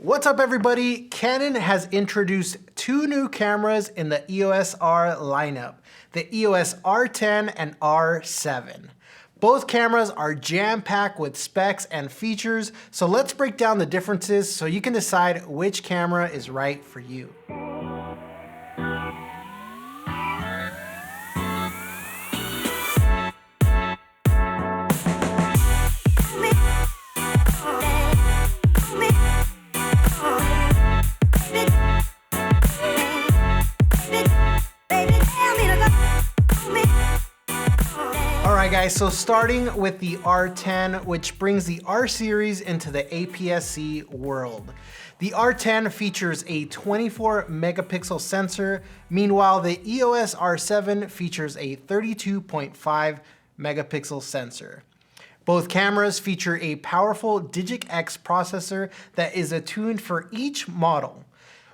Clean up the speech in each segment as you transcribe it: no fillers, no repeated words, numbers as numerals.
What's up everybody? Canon has introduced two new cameras in the EOS R lineup, the EOS R10 and R7. Both cameras are jam-packed with specs and features, so let's break down the differences so you can decide which camera is right for you. Alright guys, so starting with the R10, which brings the R series into the APS-C world. The R10 features a 24 megapixel sensor, meanwhile the EOS R7 features a 32.5 megapixel sensor. Both cameras feature a powerful Digic X processor that is attuned for each model.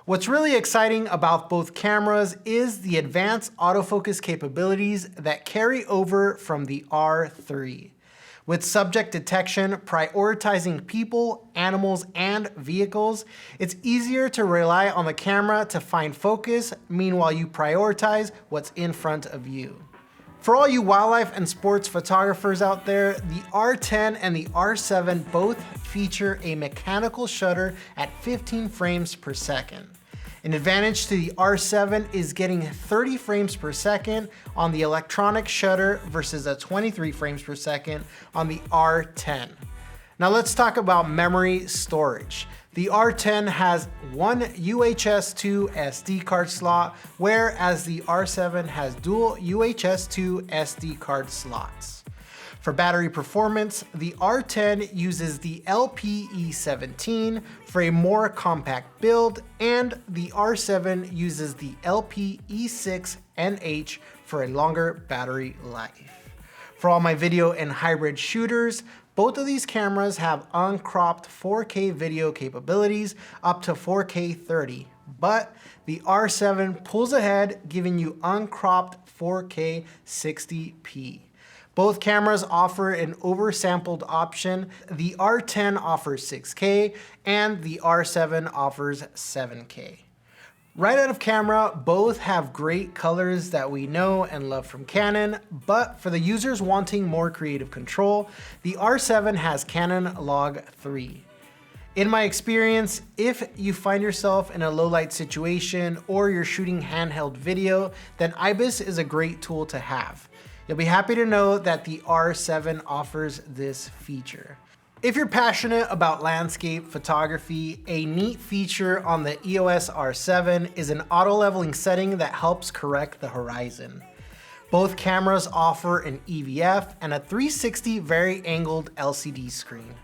What's really exciting about both cameras is the advanced autofocus capabilities that carry over from the R3. With subject detection prioritizing people, animals, and vehicles, it's easier to rely on the camera to find focus, meanwhile you prioritize what's in front of you. For all you wildlife and sports photographers out there, the R10 and the R7 both feature a mechanical shutter at 15 frames per second. An advantage to the R7 is getting 30 frames per second on the electronic shutter versus a 23 frames per second on the R10. Now let's talk about memory storage. The R10 has one UHS 2 SD card slot, whereas the R7 has dual UHS 2 SD card slots. For battery performance, the R10 uses the LPE17 for a more compact build, and the R7 uses the LPE6NH for a longer battery life. For all my video and hybrid shooters, both of these cameras have uncropped 4K video capabilities up to 4K 30, but the R7 pulls ahead, giving you uncropped 4K 60p. Both cameras offer an oversampled option. The R10 offers 6K and the R7 offers 7K. Right out of camera, both have great colors that we know and love from Canon, but for the users wanting more creative control, the R7 has Canon Log 3. In my experience, if you find yourself in a low light situation or you're shooting handheld video, then IBIS is a great tool to have. You'll be happy to know that the R7 offers this feature. If you're passionate about landscape photography, a neat feature on the EOS R7 is an auto leveling setting that helps correct the horizon. Both cameras offer an EVF and a 360 vari-angled LCD screen.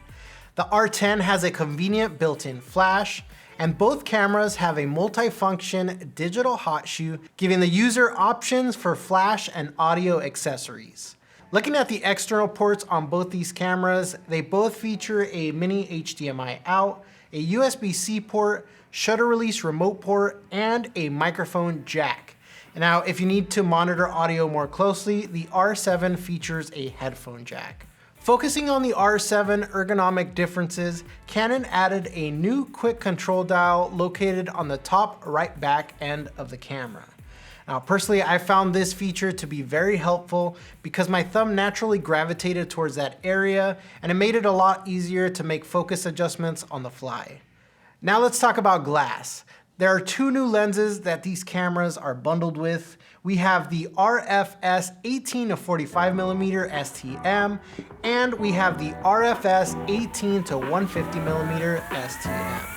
The R10 has a convenient built-in flash, and both cameras have a multi-function digital hot shoe, giving the user options for flash and audio accessories. Looking at the external ports on both these cameras, they both feature a mini HDMI out, a USB-C port, shutter release remote port, and a microphone jack. Now, if you need to monitor audio more closely, the R7 features a headphone jack. Focusing on the R7 ergonomic differences, Canon added a new quick control dial located on the top right back end of the camera. Now personally, I found this feature to be very helpful because my thumb naturally gravitated towards that area, and it made it a lot easier to make focus adjustments on the fly. Now let's talk about glass. There are two new lenses that these cameras are bundled with. We have the RFS 18 to 45mm STM, and we have the RFS 18 to 150mm STM.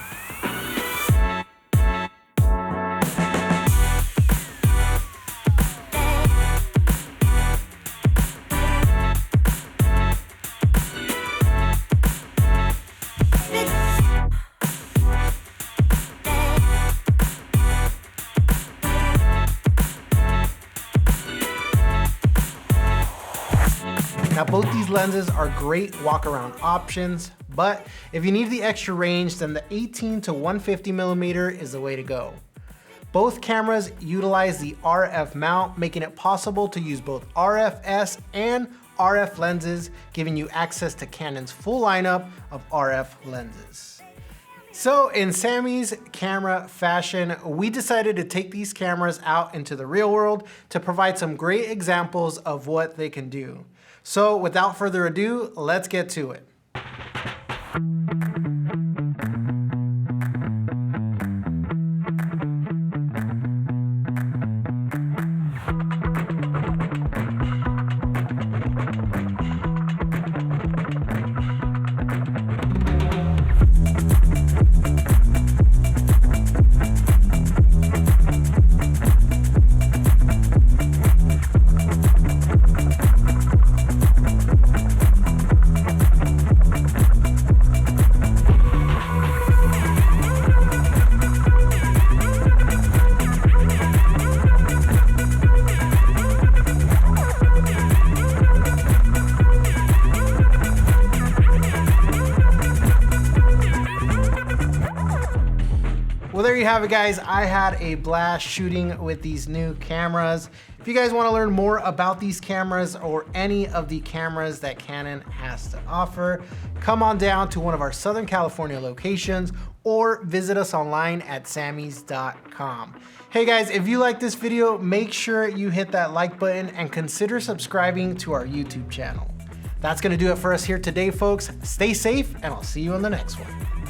Now both these lenses are great walk-around options, but if you need the extra range, then the 18 to 150mm is the way to go. Both cameras utilize the RF mount, making it possible to use both RFS and RF lenses, giving you access to Canon's full lineup of RF lenses. So in Samy's camera fashion, we decided to take these cameras out into the real world to provide some great examples of what they can do. So without further ado, let's get to it. Well, there you have it, guys. I had a blast shooting with these new cameras. If you guys want to learn more about these cameras or any of the cameras that Canon has to offer, come on down to one of our Southern California locations or visit us online at samys.com. Hey guys, if you like this video, make sure you hit that like button and consider subscribing to our YouTube channel. That's going to do it for us here today, folks. Stay safe, and I'll see you on the next one.